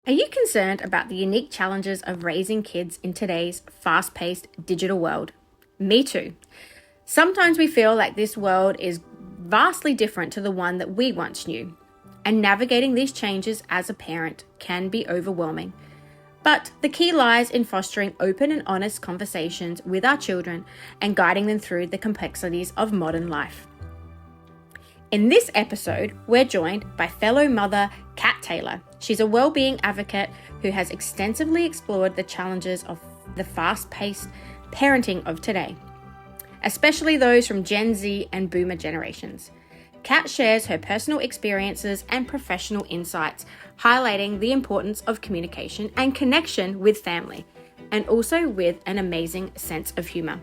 Are you concerned about the unique challenges of raising kids in today's fast-paced digital world? Me too. Sometimes we feel like this world is vastly different to the one that we once knew, and navigating these changes as a parent can be overwhelming. But the key lies in fostering open and honest conversations with our children and guiding them through the complexities of modern life. In this episode, we're joined by fellow mother Kat Taylor. She's a well-being advocate who has extensively explored the challenges of the fast-paced parenting of today, especially those from Gen Z and Boomer generations. Kat shares her personal experiences and professional insights, highlighting the importance of communication and connection with family, and also with an amazing sense of humor.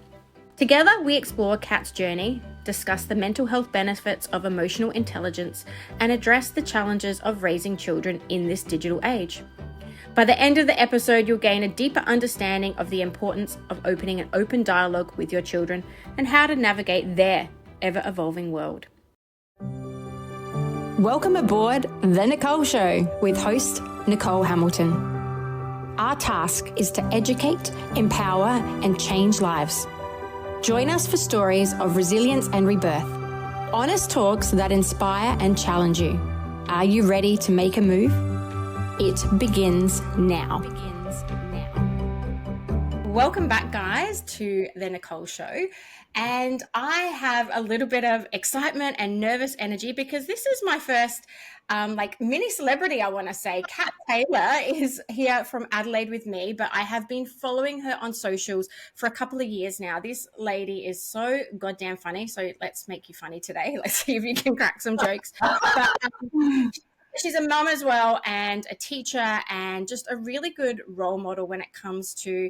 Together, we explore Kat's journey, discuss the mental health benefits of emotional intelligence, and address the challenges of raising children in this digital age. By the end of the episode, you'll gain a deeper understanding of the importance of opening an open dialogue with your children and how to navigate their ever-evolving world. Welcome aboard The Nichole Show with host Nichole Hamilton. Our task is to educate, empower, and change lives. Join us for stories of resilience and rebirth. Honest talks that inspire and challenge you. Are you ready to make a move? It begins now. Welcome back, guys, to The Nichole Show. And I have a little bit of excitement and nervous energy because this is my first mini celebrity, I want to say. Kat Taylor is here from Adelaide with me, but I have been following her on socials for a couple of years now. This lady is so goddamn funny. So let's make you funny today. Let's see if you can crack some jokes. But, she's a mum as well and a teacher and just a really good role model when it comes to,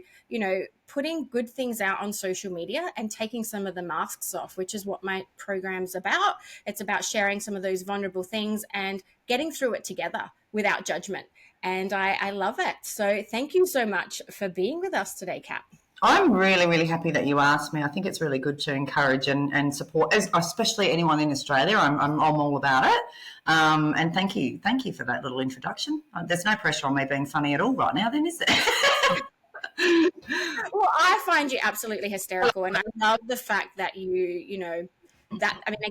putting good things out on social media and taking some of the masks off, which is what my program's about. It's about sharing some of those vulnerable things and getting through it together without judgment. And I love it. So thank you so much for being with us today, Kat. I'm really, really happy that you asked me. I think it's really good to encourage and support, especially anyone in Australia. I'm all about it. And thank you for that little introduction. There's no pressure on me being funny at all right now, then, is there? Well, I find you absolutely hysterical, and I love the fact that I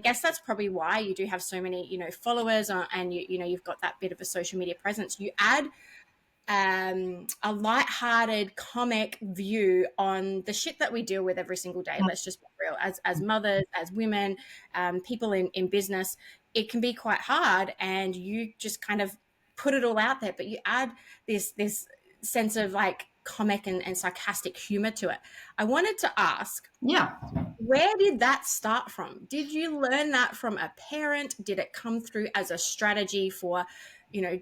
guess that's probably why you do have so many, followers, and you've got that bit of a social media presence. You add a lighthearted comic view on the shit that we deal with every single day. Let's just be real. As mothers, as women, people in business, it can be quite hard, and you just kind of put it all out there, but you add this sense of like comic and sarcastic humor to it. I wanted to ask, where did that start from? Did you learn that from a parent? Did it come through as a strategy for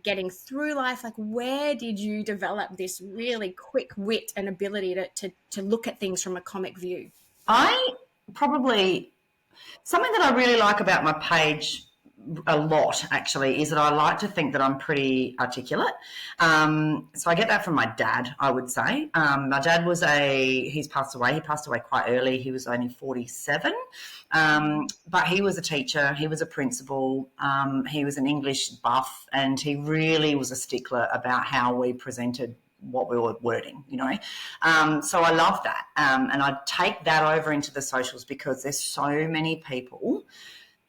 getting through life? Like, where did you develop this really quick wit and ability to look at things from a comic view? Something that I really like about my page a lot, actually, is that I like to think that I'm pretty articulate. So I get that from my dad, I would say. My dad he's passed away. He passed away quite early. He was only 47. But he was a teacher. He was a principal. He was an English buff, and he really was a stickler about how we presented what we were wording, So I love that. And I take that over into the socials because there's so many people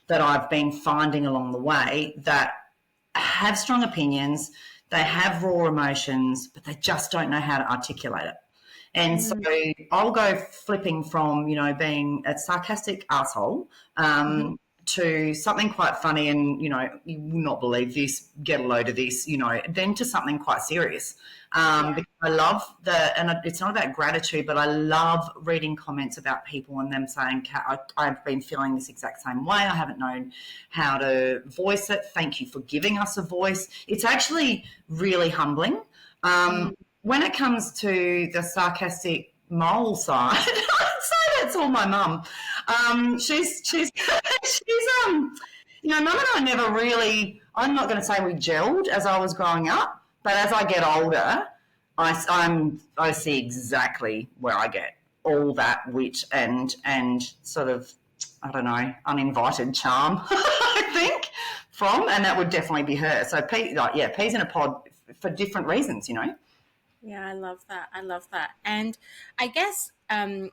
that I've been finding along the way that have strong opinions, they have raw emotions, but they just don't know how to articulate it. And so I'll go flipping from, being a sarcastic asshole to something quite funny and, you will not believe this, get a load of this, then to something quite serious. Because I love and it's not about gratitude, but I love reading comments about people and them saying, I've been feeling this exact same way. I haven't known how to voice it. Thank you for giving us a voice. It's actually really humbling. When it comes to the sarcastic moral side, I'd say that's all my mum. She's mum and I never really, I'm not going to say we gelled as I was growing up, but as I get older, I see exactly where I get all that wit and sort of, I don't know, uninvited charm, I think, from, and that would definitely be her. So, peas in a pod for different reasons, you know. Yeah, I love that. I love that. And I guess I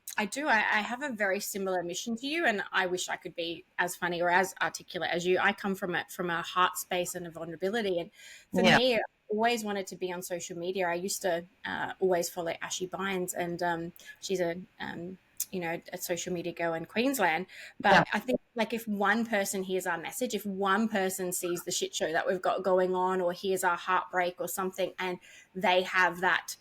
have a very similar mission to you, and I wish I could be as funny or as articulate as you. I come from a heart space and a vulnerability. And for Yeah. me, I always wanted to be on social media. I used to always follow Ashy Bynes, and she's a social media girl in Queensland. But Yeah. I think like if one person hears our message, if one person sees the shit show that we've got going on or hears our heartbreak or something, and they have that,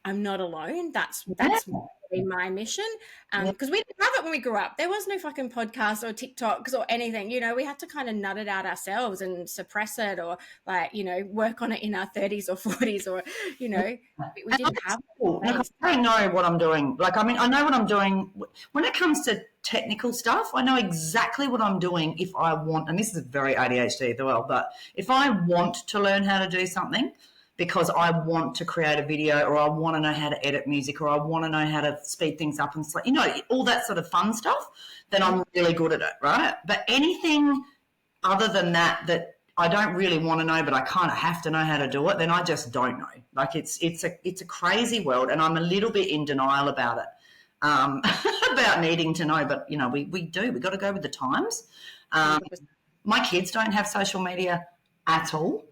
I'm not alone. That's really my mission. Because we didn't have it when we grew up. There was no fucking podcasts or TikToks or anything. You know, we had to kind of nut it out ourselves and suppress it, or like, you know, work on it in our 30s or 40s, or, you know, we didn't have Look, I don't know what I'm doing. Like, I mean, I know what I'm doing when it comes to technical stuff. I know exactly what I'm doing if I want, and this is very ADHD as well, but if I want to learn how to do something, because I want to create a video, or I want to know how to edit music, or I want to know how to speed things up and, you know, all that sort of fun stuff, then I'm really good at it, right? But anything other than that I don't really want to know, but I kind of have to know how to do it, then I just don't know. Like it's a crazy world, and I'm a little bit in denial about it, about needing to know. But, you know, we do. We've got to go with the times. My kids don't have social media at all.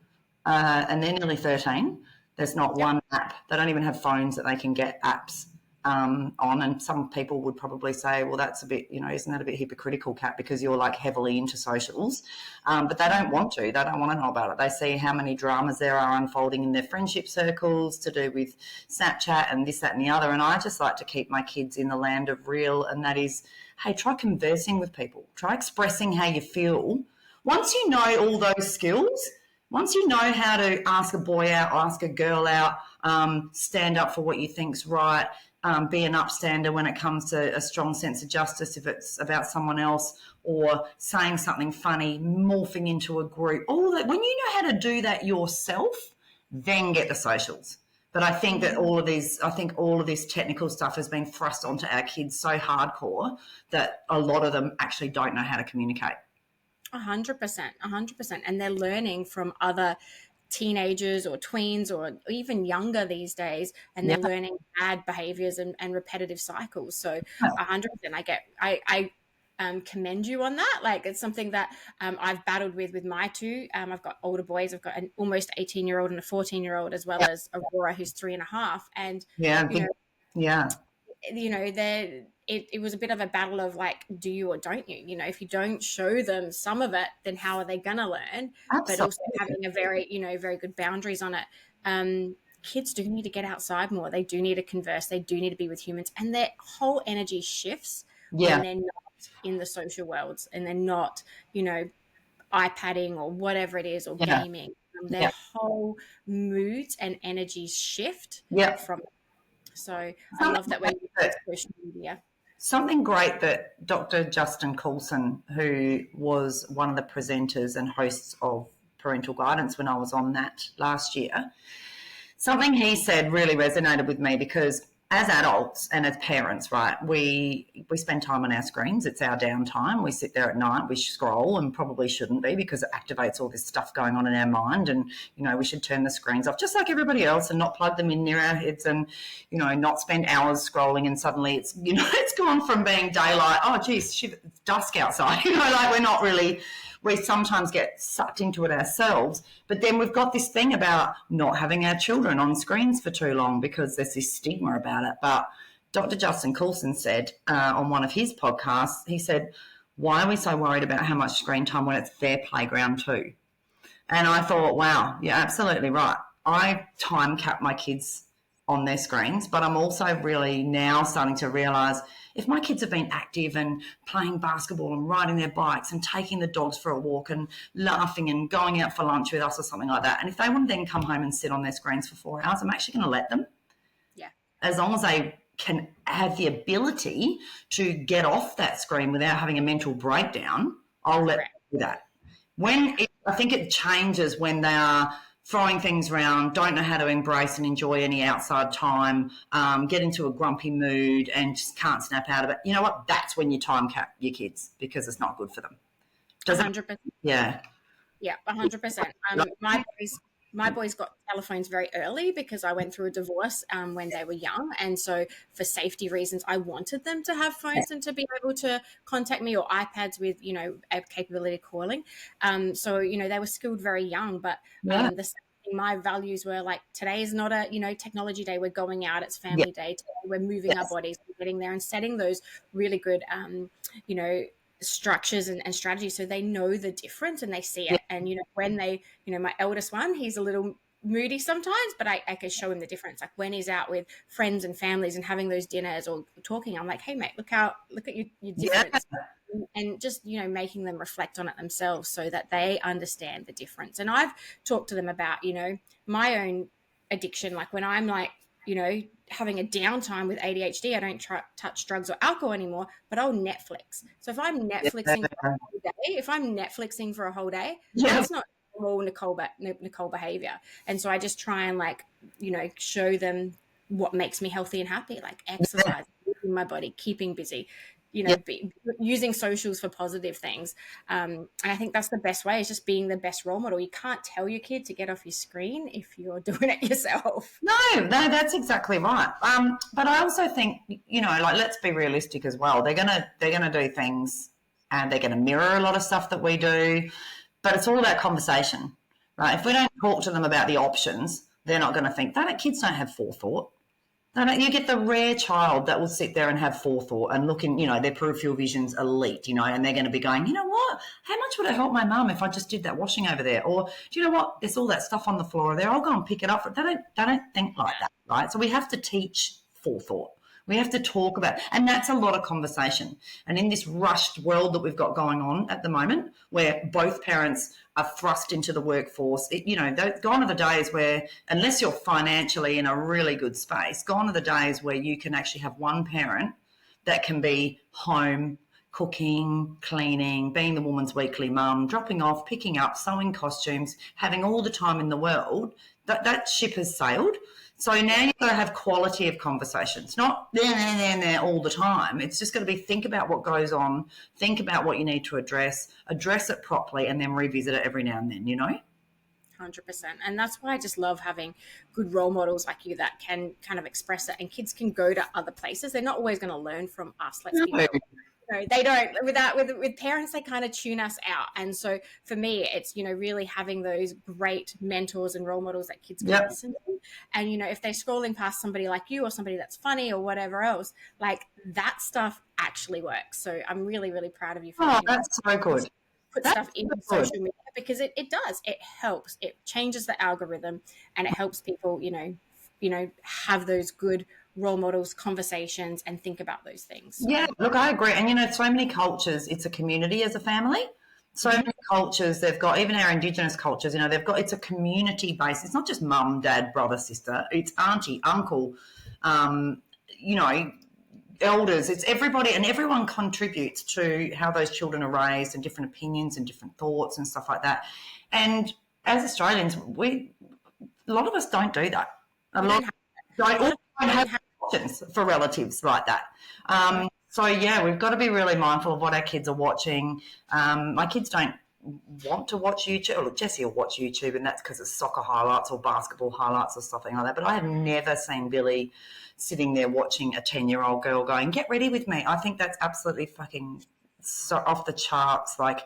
And they're nearly 13. There's not one app. They don't even have phones that they can get apps on. And some people would probably say, well, that's a bit, you know, isn't that a bit hypocritical, Kat, because you're like heavily into socials? But they don't want to. They don't want to know about it. They see how many dramas there are unfolding in their friendship circles to do with Snapchat and this, that and the other. And I just like to keep my kids in the land of real, and that is, hey, try conversing with people. Try expressing how you feel. Once you know all those skills, once you know how to ask a boy out, ask a girl out, stand up for what you think's right, be an upstander when it comes to a strong sense of justice if it's about someone else, or saying something funny, morphing into a group, all that. When you know how to do that yourself, then get the socials. But I think that all of this technical stuff has been thrust onto our kids so hardcore that a lot of them actually don't know how to communicate. 100%. And they're learning from other teenagers or tweens or even younger these days, and they're learning bad behaviors and repetitive cycles. So 100%, I commend you on that. Like, it's something that I've battled with my two. I've got older boys. I've got an almost 18-year-old and a 14-year-old, as well as Aurora, who's 3.5. And you know, it was a bit of a battle of like, do you or don't you? You know, if you don't show them some of it, then how are they gonna learn? Absolutely. But also having a very good boundaries on it. Kids do need to get outside more. They do need to converse. They do need to be with humans, and their whole energy shifts when they're not in the social worlds, and they're not, you know, iPadding or whatever it is, or gaming. Their whole moods and energies shift from it. So I love that when you use social media. Something great that Dr. Justin Coulson, who was one of the presenters and hosts of Parental Guidance when I was on that last year, something he said really resonated with me, because as adults and as parents, right, we spend time on our screens. It's our downtime. We sit there at night, we scroll, and probably shouldn't be, because it activates all this stuff going on in our mind. And, you know, we should turn the screens off just like everybody else and not plug them in near our heads, and, you know, not spend hours scrolling and suddenly it's, you know, it's gone from being daylight, oh, geez, it's dusk outside. You know, like we're not really... We sometimes get sucked into it ourselves, but then we've got this thing about not having our children on screens for too long because there's this stigma about it. But Dr. Justin Coulson said on one of his podcasts, he said, why are we so worried about how much screen time when it's their playground too? And I thought, wow, you're absolutely right. I time cap my kids on their screens, but I'm also really now starting to realise, if my kids have been active and playing basketball and riding their bikes and taking the dogs for a walk and laughing and going out for lunch with us or something like that, and if they want to then come home and sit on their screens for 4 hours, I'm actually going to let them. Yeah. As long as they can have the ability to get off that screen without having a mental breakdown, I'll let them do that. I think it changes when they are throwing things around, don't know how to embrace and enjoy any outside time, get into a grumpy mood and just can't snap out of it. You know what? That's when you time cap your kids, because it's not good for them. 100%. Yeah. Yeah, 100%. My boys my boys got telephones very early because I went through a divorce when they were young. And so for safety reasons, I wanted them to have phones and to be able to contact me, or iPads with, a capability of calling. So, they were skilled very young, but Yeah. my values were like, today is not a, technology day. We're going out. It's Yeah. family day. Today we're moving our Yes. bodies, we're getting there and setting those really good, structures and strategies, so they know the difference and they see Yeah. it. And when they, my eldest one, he's a little moody sometimes, but I can show him the difference. Like when he's out with friends and families and having those dinners or talking, I'm like, hey mate, look at your difference. And just making them reflect on it themselves so that they understand the difference. And I've talked to them about my own addiction. Like when I'm like having a downtime with ADHD, I don't touch drugs or alcohol anymore, but I'll Netflix. So if I'm Netflixing for a whole day, Yeah. that's not normal Nichole behavior. And so I just try and show them what makes me healthy and happy, like exercise, moving my body, keeping busy, using socials for positive things. And I think that's the best way, is just being the best role model. You can't tell your kid to get off your screen if you're doing it yourself. No, that's exactly right. But I also think, like, let's be realistic as well. They're gonna do things, and they're gonna mirror a lot of stuff that we do. But it's all about conversation, right? If we don't talk to them about the options, they're not going to think. Kids don't have forethought. You get the rare child that will sit there and have forethought and look in, their peripheral vision's elite, and they're going to be going, you know what? How much would it help my mum if I just did that washing over there? Or do you know what? There's all that stuff on the floor there. I'll go and pick it up. They don't think like that, right? So we have to teach forethought. We have to talk about, and that's a lot of conversation. And in this rushed world that we've got going on at the moment, where both parents are thrust into the workforce, gone are the days where, unless you're financially in a really good space, gone are the days where you can actually have one parent that can be home, cooking, cleaning, being the woman's weekly mum, dropping off, picking up, sewing costumes, having all the time in the world. That ship has sailed. So now you've got to have quality of conversations, not there all the time. It's just got to be, think about what goes on, think about what you need to address it properly, and then revisit it every now and then, 100%. And that's why I just love having good role models like you that can kind of express it, and kids can go to other places. They're not always going to learn from us. Let's be real. They don't. With parents, they kind of tune us out. And so for me, it's really having those great mentors and role models that kids can listen to. And if they're scrolling past somebody like you or somebody that's funny or whatever else, like that stuff actually works. So I'm really, really proud of you for that's so good. Put stuff in social media, because it does. It helps. It changes the algorithm, and it helps people have those good role models, conversations, and think about those things. Yeah, look, I agree. And so many cultures, it's a community as a family. So many cultures, they've got, even our Indigenous cultures, it's a community based. It's not just mum, dad, brother, sister. It's auntie, uncle, elders. It's everybody, and everyone contributes to how those children are raised, and different opinions and different thoughts and stuff like that. And as Australians, a lot of us don't do that. A lot don't have options for relatives like that. So, we've got to be really mindful of what our kids are watching. My kids don't want to watch YouTube. Look, Jessie will watch YouTube, and that's because of soccer highlights or basketball highlights or something like that. But I have never seen Billy sitting there watching a 10-year-old girl going, get ready with me. I think that's absolutely fucking so off the charts. Like,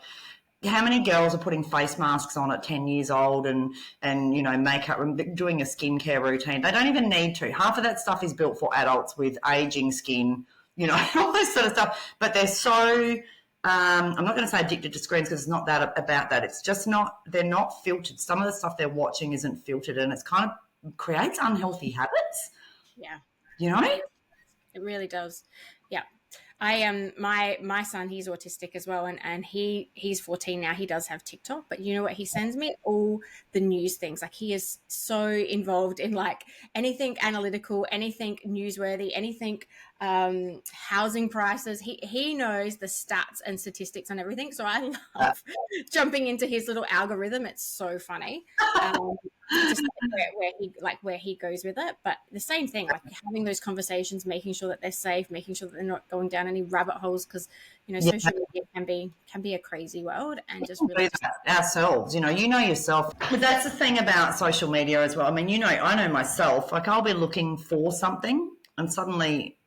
how many girls are putting face masks on at 10 years old and makeup, doing a skincare routine? They don't even need to. Half of that stuff is built for adults with aging skin, all this sort of stuff. But they're so, I'm not going to say addicted to screens, because it's not that about that. It's just they're not filtered. Some of the stuff they're watching isn't filtered, and it's kind of creates unhealthy habits. Yeah. It really does. Yeah. I am my son, he's autistic as well, and he's 14 now. He does have TikTok, but you know what? He sends me all the news things. Like, he is so involved in like anything analytical, anything newsworthy, anything housing prices. He knows the stats and statistics and everything. So I love jumping into his little algorithm. It's so funny. Just where he goes with it. But the same thing, like having those conversations, making sure that they're safe, making sure that they're not going down any rabbit holes, because social media can be a crazy world, and just really ourselves, you know yourself. But that's the thing about social media as well. I mean, I know myself, like I'll be looking for something and suddenly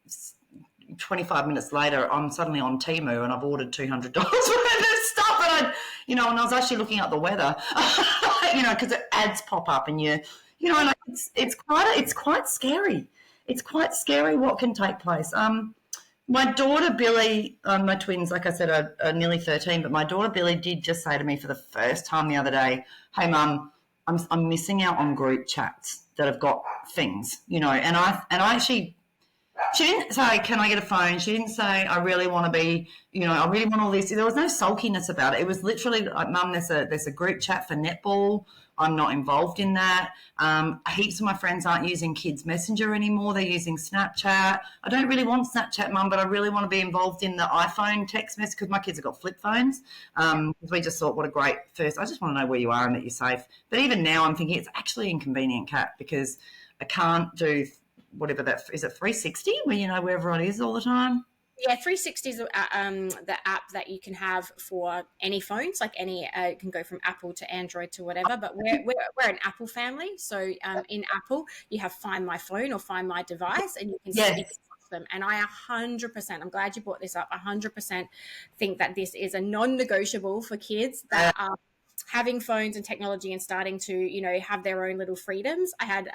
25 minutes later I'm suddenly on Temu and I've ordered $200 worth of stuff, and and I was actually looking up the weather, because ads pop up and it's quite scary. It's quite scary what can take place. My daughter Billy, my twins, like I said, are nearly 13, but my daughter Billy did just say to me for the first time the other day, "Hey, Mum, I'm missing out on group chats that have got things, and I actually." She didn't say, "Can I get a phone?" She didn't say, "I really want to be, I really want all this." There was no sulkiness about it. It was literally like, "Mum, there's a group chat for netball. I'm not involved in that. Heaps of my friends aren't using Kids Messenger anymore. They're using Snapchat. I don't really want Snapchat, Mum, but I really want to be involved in the iPhone text message," because my kids have got flip phones. Because we just thought, what a great first. I just want to know where you are and that you're safe. But even now I'm thinking it's actually inconvenient, Kat, because I can't do whatever that is. It 360 where where everyone is all the time? Yeah, 360 is the app that you can have for any phones, like any. It can go from Apple to Android to whatever. But we're an Apple family, so in Apple you have Find My Phone or Find My Device, and you can see them. And I 100%, I'm glad you brought this up. 100% think that this is a non-negotiable for kids that are having phones and technology and starting to have their own little freedoms. I had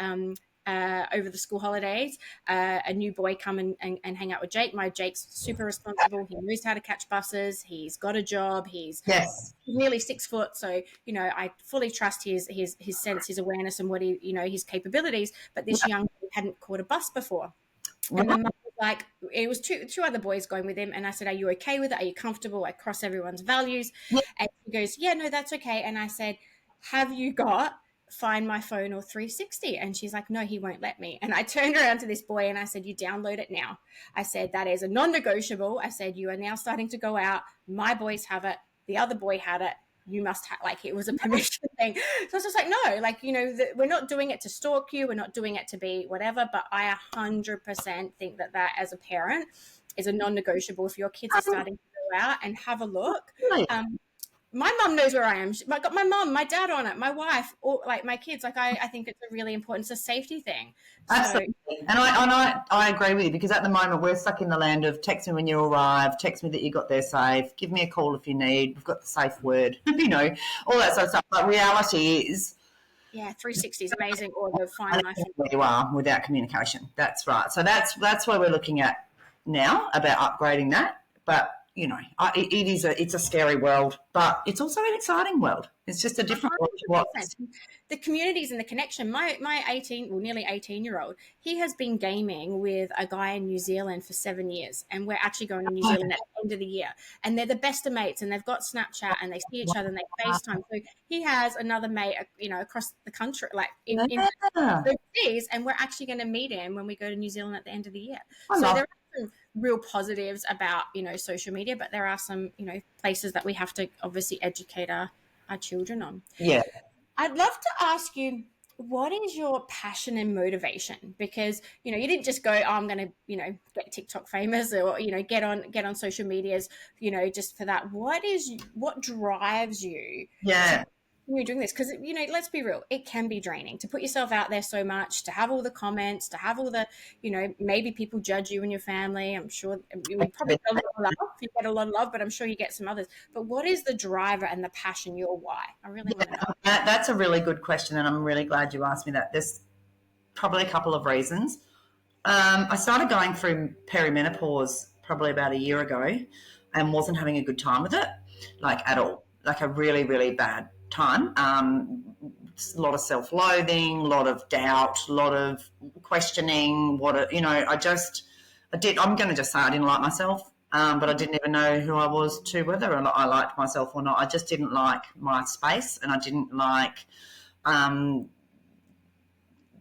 over the school holidays, a new boy come and hang out with Jake. Jake's super responsible. He knows how to catch buses. He's got a job. He's nearly 6 foot. So, I fully trust his sense, his awareness, and what his capabilities. But this young boy hadn't caught a bus before. And the mum was like, it was two other boys going with him. And I said, "Are you okay with it? Are you comfortable? I cross everyone's values." And he goes, "Yeah, no, that's okay." And I said, "Have you got Find My Phone or 360?" And she's like, "No, he won't let me." And I turned around to this boy and I said, "You download it now." I said, "That is a non-negotiable." I said, "You are now starting to go out. My boys have it. The other boy had it. You must have," like, it was a permission thing. So I was just like, no, like, we're not doing it to stalk you. We're not doing it to be whatever. But I 100% think that as a parent is a non-negotiable. If your kids are starting to go out and have a look, my mum knows where I am. I got my mum, my dad on it, my wife, or like my kids. Like I think it's a really important. It's a safety thing. Absolutely. And I agree with you, because at the moment we're stuck in the land of text me when you arrive, text me that you got there safe, give me a call if you need. We've got the safe word, all that sort of stuff. But reality is, 360 is amazing. Or the Find My Phone. Where you are without communication. That's right. So that's where we're looking at now, about upgrading that. But it's a scary world, but it's also an exciting world. It's just a different world. The communities and the connection. My nearly 18-year-old, he has been gaming with a guy in New Zealand for 7 years, and we're actually going to New Zealand at the end of the year. And they're the best of mates, and they've got Snapchat, and they see each other, and they FaceTime. So he has another mate, across the country, like in overseas, and we're actually going to meet him when we go to New Zealand at the end of the year. So there are some real positives about social media, but there are some places that we have to obviously educate our children on. I'd love to ask you, what is your passion and motivation? Because you didn't just go, "Oh, I'm going to get TikTok famous," or get on social medias just for that. What drives you when you're doing this? Because let's be real, it can be draining to put yourself out there so much, to have all the comments, to have all the maybe people judge you and your family. I'm sure you probably get a lot of love. You get a lot of love, but I'm sure you get some others. But what is the driver and the passion, your why? I really want to know. That's a really good question, and I'm really glad you asked me that. There's probably a couple of reasons. I started going through perimenopause probably about a year ago and wasn't having a good time with it, like at all, like a really, really bad time. A lot of self-loathing, a lot of doubt, a lot of questioning. I'm going to just say I didn't like myself, but I didn't even know who I was to whether I liked myself or not. I just didn't like my space, and I didn't like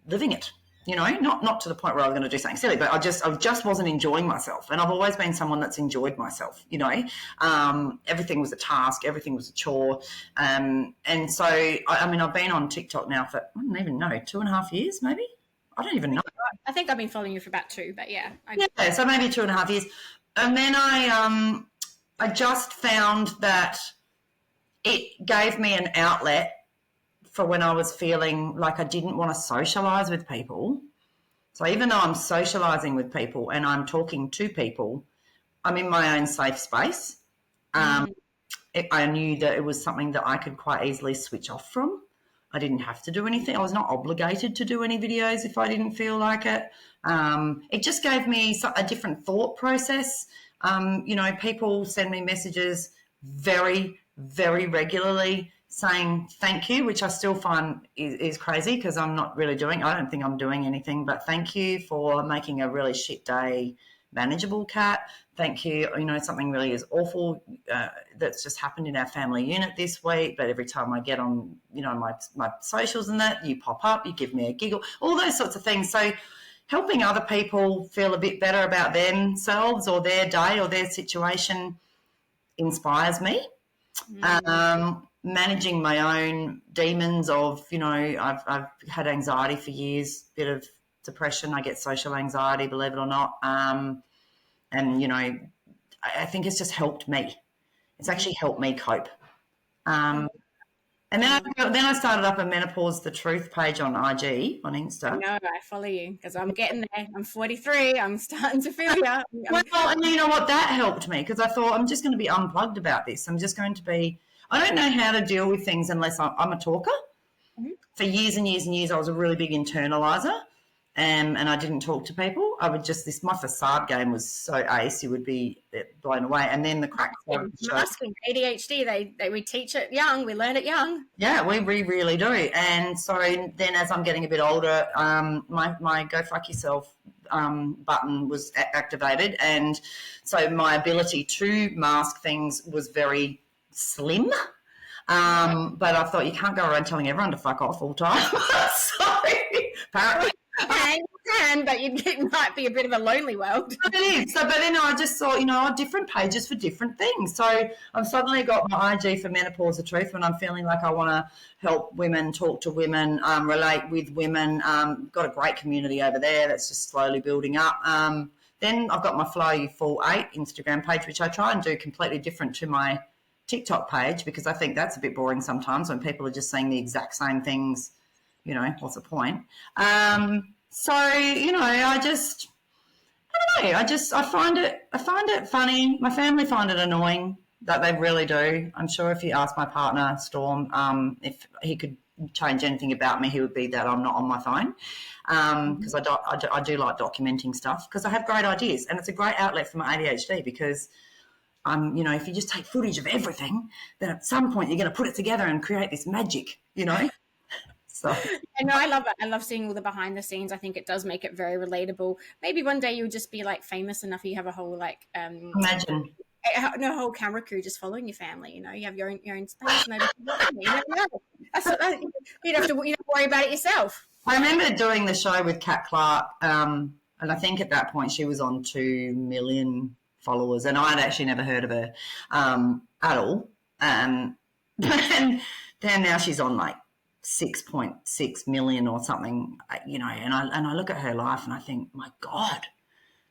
living it. you know, not to the point where I was going to do something silly, but I just wasn't enjoying myself. And I've always been someone that's enjoyed myself, you know. Everything was a task, everything was a chore. And so, I mean, I've been on TikTok now for, I don't even know, 2.5 years, maybe? I don't even know. I think I've been following you for about 2, but yeah. Yeah, so maybe 2.5 years. And then I just found that it gave me an outlet for when I was feeling like I didn't want to socialise with people. So even though I'm socialising with people and I'm talking to people, I'm in my own safe space. I knew that it was something that I could quite easily switch off from. I didn't have to do anything. I was not obligated to do any videos if I didn't feel like it. It just gave me a different thought process. You know, people send me messages very, very regularly saying thank you, which I still find is crazy because I don't think I'm doing anything, but thank you for making a really shit day manageable, Kat. Thank you. You know, something really is awful that's just happened in our family unit this week, but every time I get on, you know, my socials and that, you pop up, you give me a giggle, all those sorts of things. So helping other people feel a bit better about themselves or their day or their situation inspires me. Managing my own demons of, you know, I've had anxiety for years, bit of depression. I get social anxiety, believe it or not. And, you know, I think it's just helped me. It's actually helped me cope. And then I started up a Menopause the Truth page on IG, on Insta. No, I follow you because I'm getting there. I'm 43. I'm starting to feel you. Well, and you know what? That helped me because I thought I'm just going to be unplugged about this. I'm just going to be – I don't know how to deal with things unless I'm a talker. Mm-hmm. For years and years and years, I was a really big internalizer. And I didn't talk to people. I would just my facade game was so ace, you would be blown away. And then the crack masking ADHD, we teach it young, we learn it young. Yeah, we really do. And so then as I'm getting a bit older, my go fuck yourself button was activated, and so my ability to mask things was very slim. But I thought you can't go around telling everyone to fuck off all the time. Sorry, apparently. You can, but it might be a bit of a lonely world. It is. So, but then I just saw, you know, different pages for different things. So I've suddenly got my IG for Menopause the Truth when I'm feeling like I want to help women, talk to women, relate with women. Got a great community over there that's just slowly building up. Then I've got my Flow You Full 8 Instagram page, which I try and do completely different to my TikTok page because I think that's a bit boring sometimes when people are just saying the exact same things. You know, what's the point? So, you know, I don't know. I find it funny. My family find it annoying that they really do. I'm sure if you ask my partner, Storm, if he could change anything about me, he would be that I'm not on my phone. Because I do like documenting stuff because I have great ideas and it's a great outlet for my ADHD because you know, if you just take footage of everything, then at some point you're going to put it together and create this magic, you know. So. I know, I love it. I love seeing all the behind the scenes. I think it does make it very relatable. Maybe one day you'll just be like famous enough. You have a whole like imagine a whole camera crew just following your family. You know, you have your own space. You never know. You don't have to worry about it yourself. I remember doing the show with Kat Clark, and I think at that point she was on 2 million followers, and I'd actually never heard of her at all. And then now she's on like 6.6 million or something, you know, and I look at her life and I think, my God,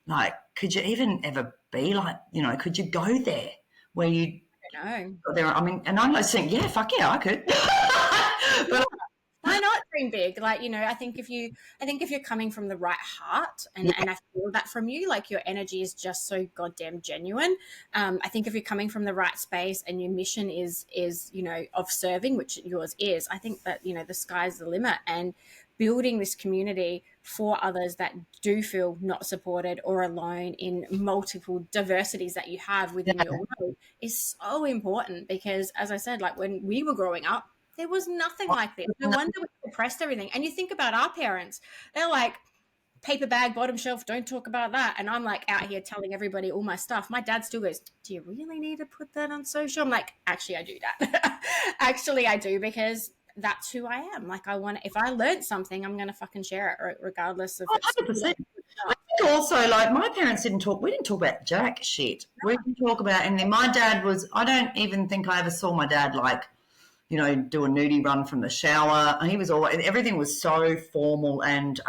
like, could you even ever be like, you know, could you go there where you know there? I mean, and I'm like saying, yeah, fuck yeah, I could. But why not dream big? Like, you know, I think if you're coming from the right heart and I feel that from you, like your energy is just so goddamn genuine. I think if you're coming from the right space and your mission is, you know, of serving, which yours is, I think that, you know, the sky's the limit, and building this community for others that do feel not supported or alone in multiple diversities that you have within your world is so important because, as I said, like when we were growing up, there was nothing like this. No wonder we suppressed everything. And you think about our parents, they're like, paper bag, bottom shelf, don't talk about that. And I'm like out here telling everybody all my stuff. My dad still goes, do you really need to put that on social? I'm like, actually, I do that. Actually, I do, because that's who I am. Like if I learned something, I'm going to fucking share it regardless of Oh, it's. 100%. I think also, like, my parents we didn't talk about jack shit. We didn't talk about, and then my dad I don't even think I ever saw my dad, like, you know, do a nudie run from the shower. He was everything was so formal and,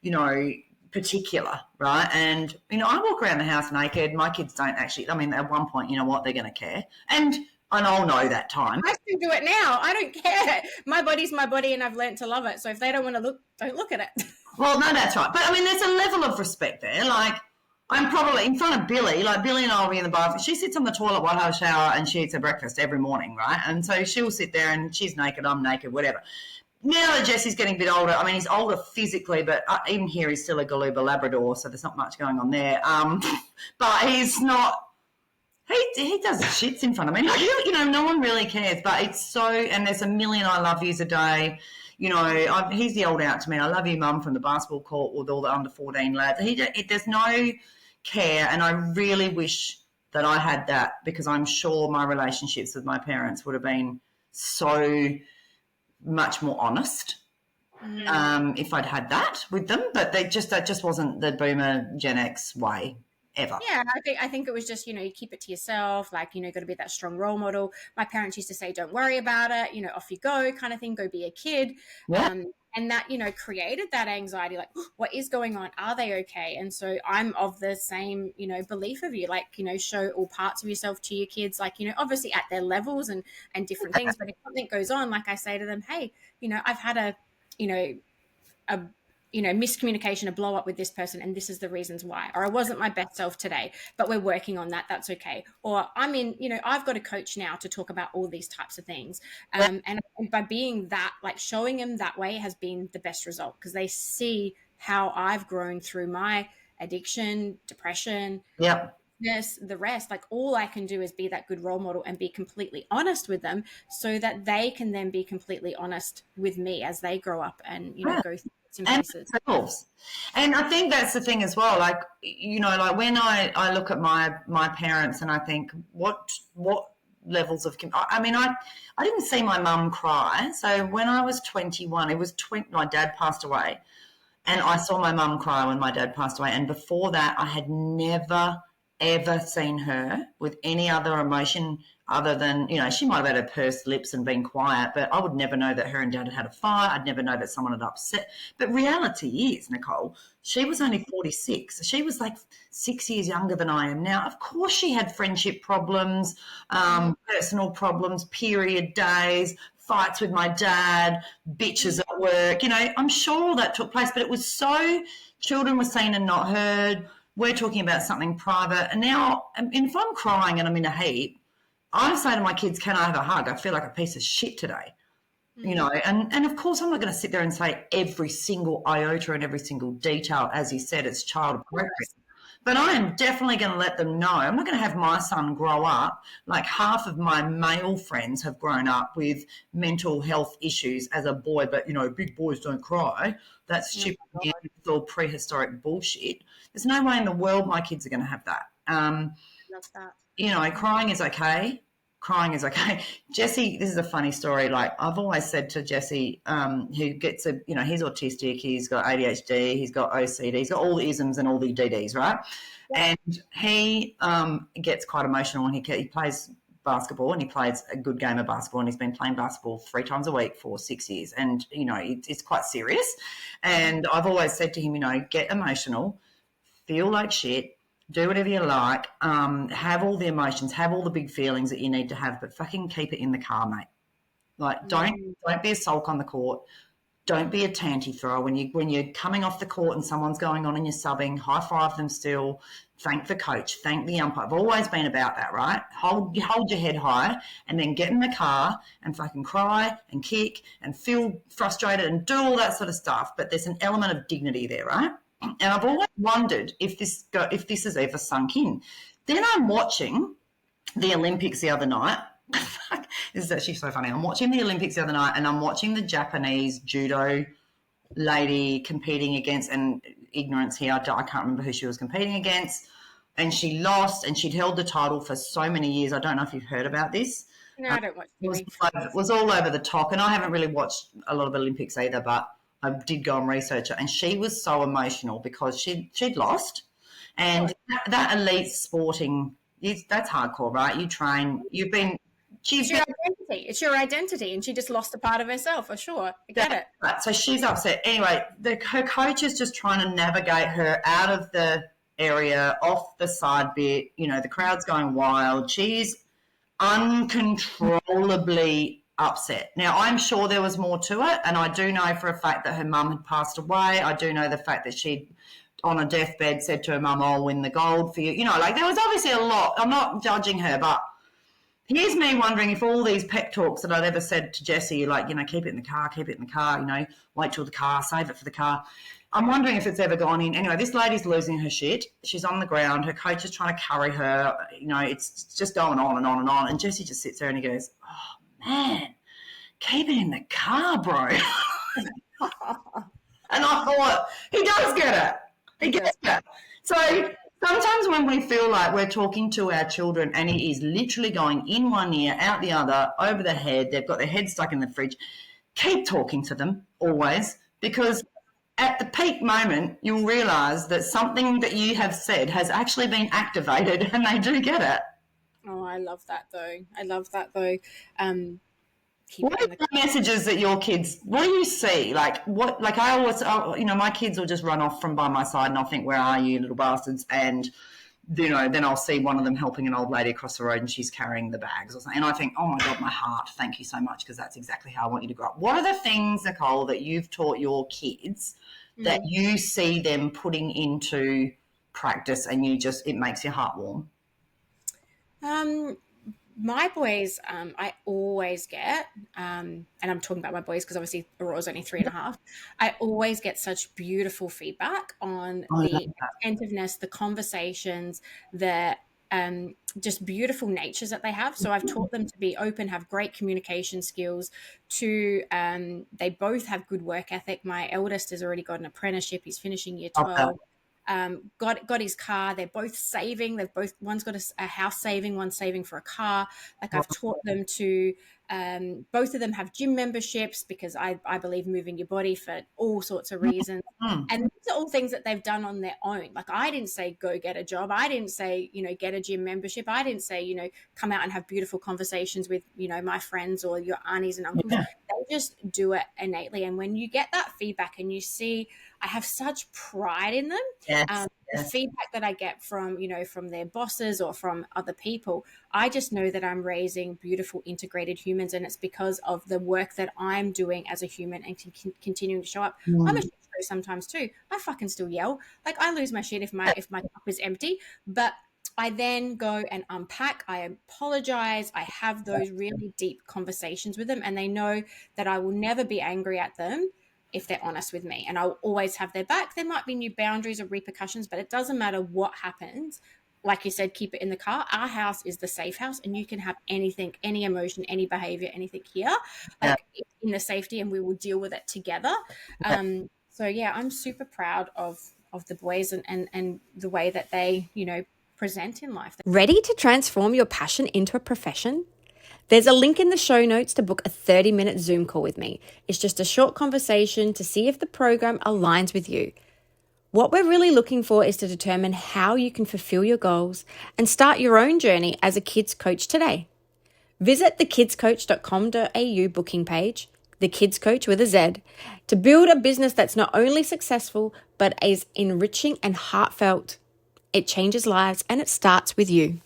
you know, particular, right? And, you know, I walk around the house naked. My kids don't actually, I mean, at one point, you know what, they're going to care. And I'll know that time. I still do it now. I don't care. My body's my body and I've learned to love it. So if they don't want to look, don't look at it. Well, no, that's right. But, I mean, there's a level of respect there. Like, I'm probably in front of Billy, like Billy and I will be in the bathroom. She sits on the toilet while I have a shower and she eats her breakfast every morning, right? And so she'll sit there and she's naked, I'm naked, whatever. Now that Jesse's getting a bit older, I mean, he's older physically, but even here he's still a Galuba Labrador, so there's not much going on there. But he's not, he does shits in front of me. Like, you know, no one really cares, but it's so, and there's a million I love yous a day. You know, he's yelled out to me, I love you, Mum, from the basketball court with all the under 14 lads. There's no care, and I really wish that I had that, because I'm sure my relationships with my parents would have been so much more honest if I'd had that with them. But that just wasn't the boomer Gen X way ever. Yeah, I think it was just, you know, you keep it to yourself, like, you know, got to be that strong role model. My parents used to say, don't worry about it, you know, off you go kind of thing, go be a kid. Yeah. And that, you know, created that anxiety, like, what is going on? Are they okay? And so I'm of the same, you know, belief of you, like, you know, show all parts of yourself to your kids, like, you know, obviously at their levels and different things. But if something goes on, like I say to them, hey, you know, I've had a miscommunication, a blow up with this person, and this is the reasons why. Or I wasn't my best self today, but we're working on that. That's okay. Or I've got a coach now to talk about all these types of things. And by being that, like showing them that way has been the best result, because they see how I've grown through my addiction, depression. Yep. Yes, the rest, like all I can do is be that good role model and be completely honest with them, so that they can then be completely honest with me as they grow up and, you know, go through some places. And I think that's the thing as well. Like, you know, like when I look at my parents and I think what levels of, I mean, I didn't see my mum cry. So when I was 21, my dad passed away, and I saw my mum cry when my dad passed away. And before that, I had never ever seen her with any other emotion other than, you know, she might have had her pursed lips and been quiet, but I would never know that her and Dad had a fight. I'd never know that someone had upset. But reality is, Nichole, she was only 46. She was like 6 years younger than I am now. Of course she had friendship problems, personal problems, period days, fights with my dad, bitches at work. You know, I'm sure all that took place, but it was so children were seen and not heard. We're talking about something private. And now, if I'm crying and I'm in a heap, I say to my kids, can I have a hug? I feel like a piece of shit today. You know, and of course I'm not going to sit there and say every single iota and every single detail, as you said, it's child appropriate. But I am definitely going to let them know. I'm not going to have my son grow up like half of my male friends have grown up with mental health issues as a boy, but, you know, big boys don't cry. That's stupid, all prehistoric bullshit. There's no way in the world my kids are going to have that. Love that. You know, crying is okay. Crying is okay. Jesse, this is a funny story. Like, I've always said to Jesse, who gets he's autistic, he's got ADHD, he's got OCD, he's got all the isms and all the DDs, right? Yeah. And he gets quite emotional when he plays basketball, and he plays a good game of basketball, and he's been playing basketball 3 times a week for 6 years. And, you know, it's quite serious. And I've always said to him, you know, get emotional, feel like shit, do whatever you like, have all the emotions, have all the big feelings that you need to have, but fucking keep it in the car, mate. Like, don't be a sulk on the court. Don't be a tanty thrower. When you're coming off the court and someone's going on and you're subbing, high five them still, thank the coach, thank the umpire. I've always been about that, right? Hold your head high, and then get in the car and fucking cry and kick and feel frustrated and do all that sort of stuff. But there's an element of dignity there, right? And I've always wondered if this has ever sunk in. Then I'm watching the Olympics the other night. This is actually so funny. I'm watching the Olympics the other night, and I'm watching the Japanese judo lady competing against, and ignorance here, I can't remember who she was competing against, and she lost, and she'd held the title for so many years. I don't know if you've heard about this. No, I don't watch TV. It was all over the top, and I haven't really watched a lot of Olympics either, but I did go and research it, and she was so emotional because she'd lost, and that elite sporting, that's hardcore, right? You train, It's your identity. It's your identity, and she just lost a part of herself, for sure. I get it. Right. So she's upset. Anyway, her coach is just trying to navigate her out of the area, off the side bit. You know, the crowd's going wild. She's uncontrollably upset. Now, I'm sure there was more to it, and I do know for a fact that her mum had passed away. I do know the fact that she'd, on a deathbed, said to her mum, I'll win the gold for you. You know, like there was obviously a lot. I'm not judging her, but here's me wondering if all these pep talks that I'd ever said to Jessie, like, you know, keep it in the car, you know, wait till the car, save it for the car. I'm wondering if it's ever gone in. Anyway, this lady's losing her shit. She's on the ground. Her coach is trying to carry her. You know, it's just going on and on and on. And Jessie just sits there and he goes, oh, man, keep it in the car, bro. And I thought, he does get it. He gets it. So sometimes when we feel like we're talking to our children and it is literally going in one ear, out the other, over the head, they've got their head stuck in the fridge, keep talking to them always, because at the peak moment you'll realise that something that you have said has actually been activated and they do get it. Oh, I love that though. What are the messages that your kids, what do you see? Like I always, you know, my kids will just run off from by my side and I'll think, where are you, little bastards? And, you know, then I'll see one of them helping an old lady across the road and she's carrying the bags or something. And I think, oh my God, my heart, thank you so much, because that's exactly how I want you to grow up. What are the things, Nichole, that you've taught your kids that you see them putting into practice and it makes your heart warm? My boys, I always get, and I'm talking about my boys because obviously Aurora's only 3.5. I always get such beautiful feedback on the attentiveness, the conversations, the just beautiful natures that they have. So I've taught them to be open, have great communication skills. They both have good work ethic. My eldest has already got an apprenticeship. He's finishing year 12. Got his car. They're both saving. One's got a house saving, one's saving for a car. Like I've taught them to, both of them have gym memberships because I believe moving your body for all sorts of reasons. And these are all things that they've done on their own. Like I didn't say, go get a job. I didn't say, you know, get a gym membership. I didn't say, you know, come out and have beautiful conversations with, you know, my friends or your aunties and uncles. They just do it innately. And when you get that feedback and you see, I have such pride in them. The feedback that I get from, you know, from their bosses or from other people, I just know that I'm raising beautiful integrated humans, and it's because of the work that I'm doing as a human and continuing to show up. I'm a shit show sometimes too. I fucking still yell. Like I lose my shit if my cup is empty, but I then go and unpack. I apologize. I have those really deep conversations with them, and they know that I will never be angry at them if they're honest with me, and I'll always have their back. There might be new boundaries or repercussions, but it doesn't matter what happens. Like you said, keep it in the car. Our house is the safe house, and you can have anything, any emotion, any behavior, anything here, like in the safety, and we will deal with it together. So yeah, I'm super proud of the boys and the way that they, you know, present in life. Ready to transform your passion into a profession? There's a link in the show notes to book a 30-minute Zoom call with me. It's just a short conversation to see if the program aligns with you. What we're really looking for is to determine how you can fulfill your goals and start your own journey as a kids coach today. Visit thekidscoach.com.au booking page, the Kids Coach with a Z, to build a business that's not only successful, but is enriching and heartfelt. It changes lives and it starts with you.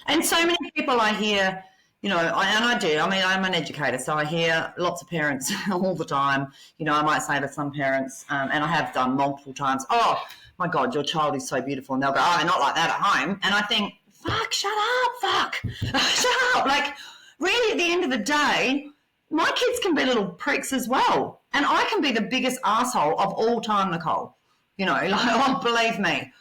And so many people I hear, you know, I do. I mean, I'm an educator, so I hear lots of parents all the time. You know, I might say to some parents, and I have done multiple times, oh, my God, your child is so beautiful. And they'll go, oh, they're not like that at home. And I think, fuck, shut up. Shut up. Like, really, at the end of the day, my kids can be little pricks as well. And I can be the biggest asshole of all time, Nichole. You know, like, oh, believe me.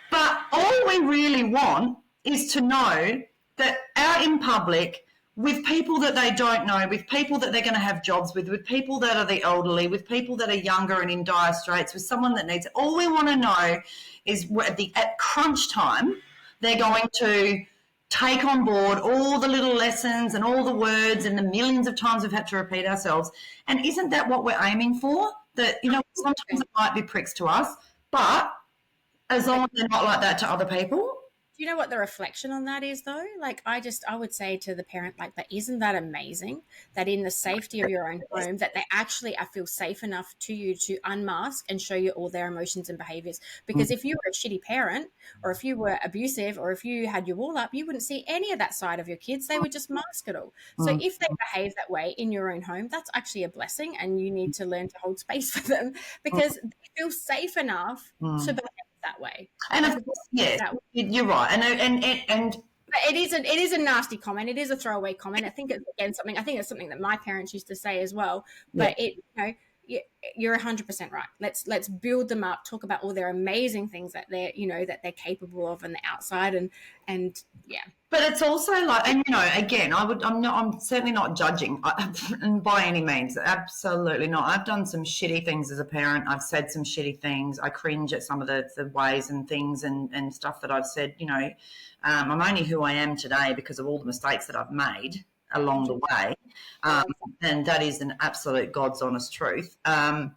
But all we really want is to know that out in public, with people that they don't know, with people that they're going to have jobs with people that are the elderly, with people that are younger and in dire straits, with someone that needs it. All we want to know is at crunch time, they're going to take on board all the little lessons and all the words and the millions of times we've had to repeat ourselves. And isn't that what we're aiming for? That, sometimes it might be pricks to us, but as long as they're not like that to other people. Do you know what the reflection on that is, though? Like, I would say to the parent, like, but isn't that amazing that in the safety of your own home, that they actually feel safe enough to you to unmask and show you all their emotions and behaviors? Because if you were a shitty parent, or if you were abusive, or if you had your wall up, you wouldn't see any of that side of your kids. They would just mask it all. So if they behave that way in your own home, that's actually a blessing, and you need to learn to hold space for them because they feel safe enough to behave that way. And of course, yes, you're right. And but it is a nasty comment. It is a throwaway comment. I think it's something that my parents used to say as well. But you're 100% right. Let's build them up. Talk about all their amazing things that they're capable of on the outside, and yeah. But it's also like, and again, I'm certainly not judging by any means. Absolutely not. I've done some shitty things as a parent. I've said some shitty things. I cringe at some of the ways and things and stuff that I've said. I'm only who I am today because of all the mistakes that I've made along the way, and that is an absolute God's honest truth. And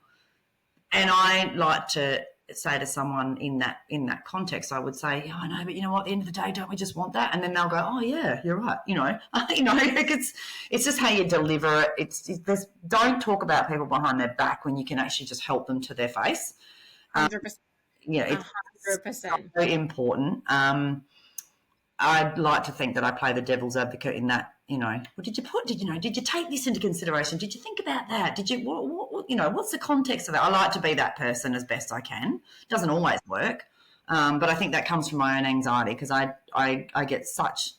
I like to say to someone in that context, I would say, I know, but you know what? At the end of the day, don't we just want that? And then they'll go, oh yeah, you're right. It's just how you deliver it. Don't talk about people behind their back when you can actually just help them to their face. 100%. It's 100%. very important. I'd like to think that I play the devil's advocate in that. Well, did you take this into consideration? Did you think about that? Did you, what's the context of that? I like to be that person as best I can. It doesn't always work. But I think that comes from my own anxiety because I get such,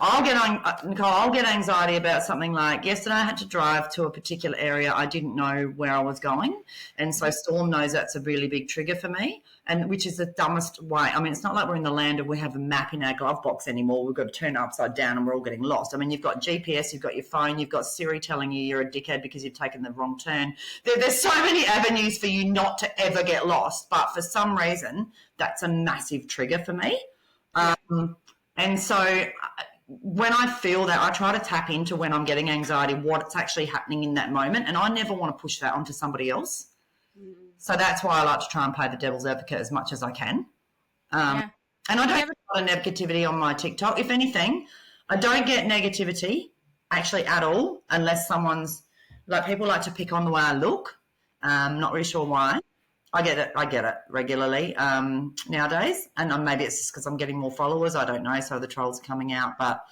I'll get anxiety about something like yesterday I had to drive to a particular area. I didn't know where I was going. And so Storm knows that's a really big trigger for me, and which is the dumbest way. I mean, it's not like we're in the land of we have a map in our glove box anymore. We've got to turn it upside down and we're all getting lost. I mean, you've got GPS, you've got your phone, you've got Siri telling you you're a dickhead because you've taken the wrong turn. There's so many avenues for you not to ever get lost. But for some reason, that's a massive trigger for me. And so when I feel that, I try to tap into when I'm getting anxiety, what's actually happening in that moment. And I never want to push that onto somebody else. So that's why I like to try and play the devil's advocate as much as I can. And I don't have a lot of negativity on my TikTok. If anything, I don't get negativity actually at all unless someone's like, people like to pick on the way I look. Not really sure why. I get it regularly nowadays, and maybe it's just because I'm getting more followers. I don't know, so the trolls are coming out. But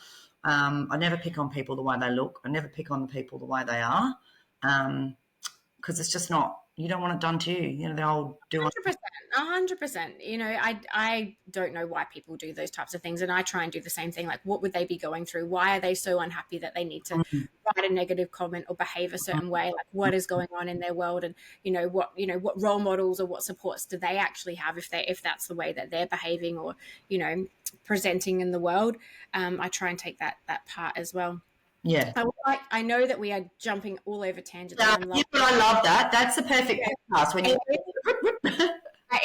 I never pick on people the way they look. I never pick on people the way they are, because it's just not. You don't want it done to you. The whole do 100%. I don't know why people do those types of things, and I try and do the same thing. Like, what would they be going through? Why are they so unhappy that they need to write a negative comment or behave a certain way? Like, what is going on in their world, and what role models or what supports do they actually have if that's the way that they're behaving or presenting in the world? I try and take that part as well. Yeah. I know that we are jumping all over tangents. I love that. That's the perfect podcast when you.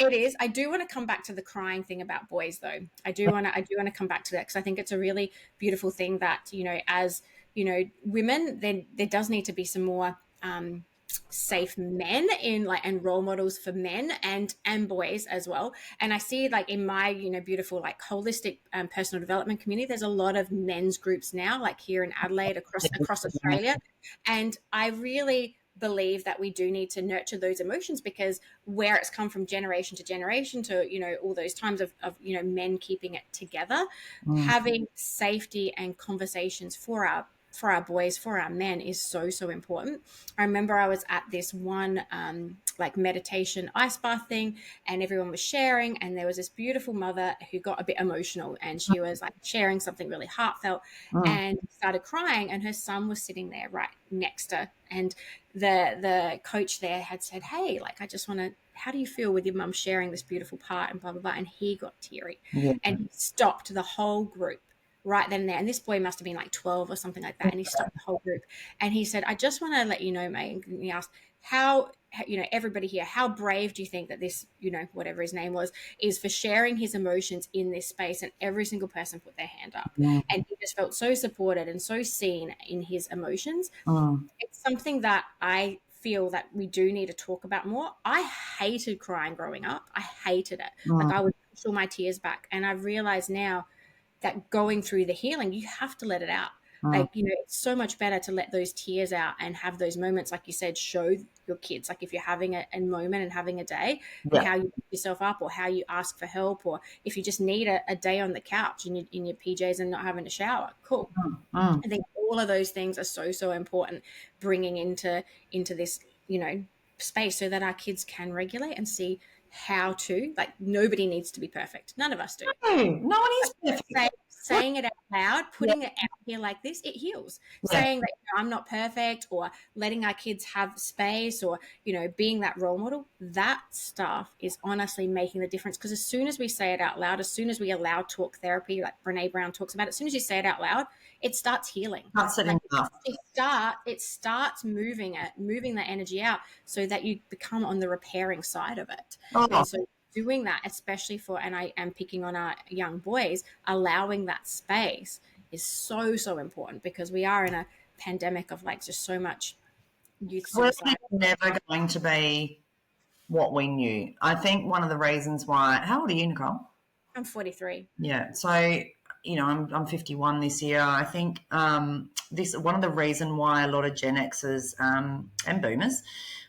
It is. I do want to come back to the crying thing about boys, though. I do want to come back to that because I think it's a really beautiful thing that as women, there does need to be some more safe men and role models for men and boys as well. And I see in my beautiful holistic personal development community, there's a lot of men's groups now, here in Adelaide, across Australia, and I really believe that we do need to nurture those emotions because where it's come from generation to generation to all those times of men keeping it together, having safety and conversations for our boys, for our men is so important. I remember I was at this one meditation ice bath thing and everyone was sharing, and there was this beautiful mother who got a bit emotional and she was sharing something really heartfelt and started crying, and her son was sitting there right next to her, and the coach there had said, hey, I just want to, how do you feel with your mum sharing this beautiful part and blah blah blah, and he got teary and he stopped the whole group right then and there. And this boy must have been like 12 or something like that. And he stopped the whole group. And he said, I just want to let you know, mate. And he asked, how, everybody here, how brave do you think that this, whatever his name was, is for sharing his emotions in this space? And every single person put their hand up. And he just felt so supported and so seen in his emotions. It's something that I feel that we do need to talk about more. I hated crying growing up. I hated it. Like I would push all my tears back. And I've realized now that going through the healing, you have to let it out. Like, it's so much better to let those tears out and have those moments, like you said, show your kids, like if you're having a moment and having a day, and how you pick yourself up, or how you ask for help, or if you just need a day on the couch in your PJs and not having to shower, cool. I think all of those things are so important, bringing into this, space, so that our kids can regulate and see how to, like, nobody needs to be perfect. None of us do. No one is perfect. Saying it out loud, putting it out here like this, it heals. Saying that I'm not perfect, or letting our kids have space, or, being that role model, that stuff is honestly making the difference. Because as soon as we say it out loud, as soon as we allow talk therapy, like Brene Brown talks about, as soon as you say it out loud, it starts healing. It starts moving that energy out, so that you become on the repairing side of it. And so doing that, especially for, and I am picking on our young boys, allowing that space is so important, because we are in a pandemic of like just so much youth suicide. We're never going to be what we knew. I think one of the reasons why, how old are you, Nichole? I'm 43. Yeah. So, I'm 51 this year. I think this one of the reason why a lot of Gen Xers and Boomers,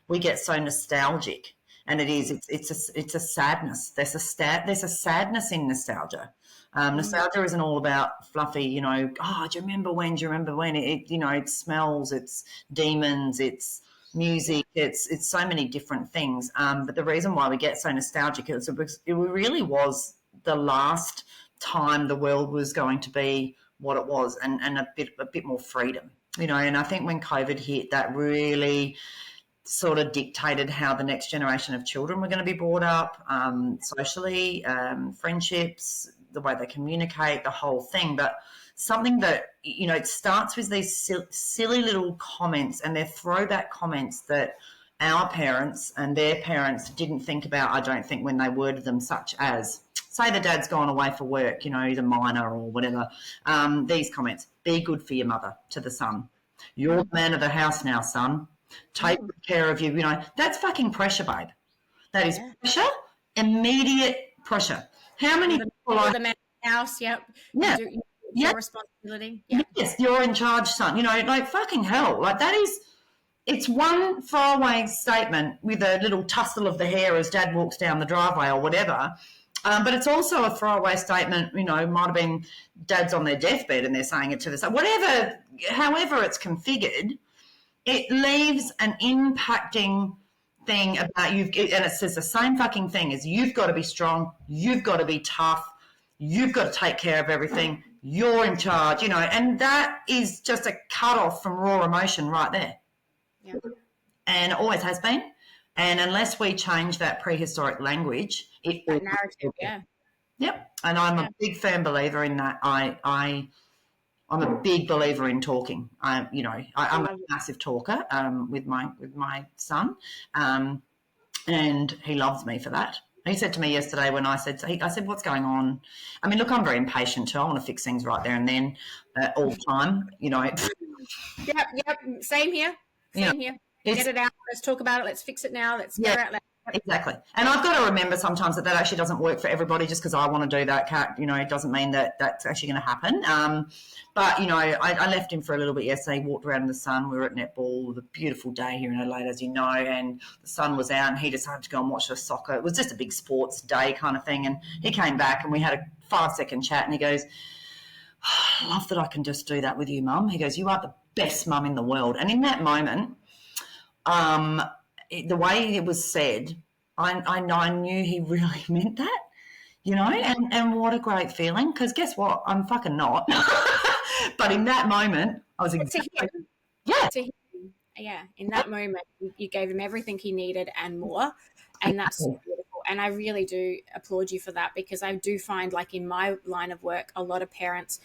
we get so nostalgic. And it's a sadness. There's a sadness in nostalgia. Nostalgia isn't all about fluffy, do you remember when? It smells, it's demons, it's music, it's so many different things. But the reason why we get so nostalgic is because it really was the last time the world was going to be what it was, and a bit more freedom, and I think when COVID hit, that really sort of dictated how the next generation of children were going to be brought up, socially, friendships, the way they communicate, the whole thing. But something that, it starts with these silly little comments, and they're throwback comments that our parents and their parents didn't think about, I don't think, when they worded them, such as, say the dad's gone away for work, he's a miner or whatever. These comments: be good for your mother, to the son. You're the man of the house now, son. Take good care of you. That's fucking pressure, babe. That is pressure, immediate pressure. How many people are the man of the house? Yep. Yeah. Your responsibility. Yeah. Yes, you're in charge, son. Like fucking hell. Like it's one throwaway statement with a little tussle of the hair as dad walks down the driveway or whatever. But it's also a throwaway statement, might have been dad's on their deathbed and they're saying it to the son. Whatever, however it's configured, it leaves an impacting thing about you, and it says the same fucking thing as you've got to be strong, you've got to be tough, you've got to take care of everything, you're in charge, and that is just a cut-off from raw emotion right there. Yeah. And it always has been. And unless we change that prehistoric language, that narrative, yeah. Yep. And I'm a big firm believer in that. I'm a big believer in talking. I'm a massive talker with my son, and he loves me for that. He said to me yesterday when I said, what's going on? I mean, look, I'm very impatient too. I want to fix things right there and then all the time, Yep. Same here. Here. Get it out. Let's talk about it. Let's fix it now. Let's get it out. Exactly. And I've got to remember sometimes that actually doesn't work for everybody. Just because I want to do that, Kat, it doesn't mean that that's actually going to happen. But, I left him for a little bit yesterday, walked around in the sun. We were at netball, the beautiful day here in Adelaide, as you know, and the sun was out and he decided to go and watch the soccer. It was just a big sports day kind of thing. And he came back and we had a 5-second chat and he goes, I love that I can just do that with you, Mum. He goes, you are the best mum in the world. And in that moment, the way it was said, I knew he really meant that, and what a great feeling, because guess what? I'm fucking not. But in that moment, I was exactly, in that moment, you gave him everything he needed and more, and that's so beautiful. And I really do applaud you for that, because I do find, like in my line of work, a lot of parents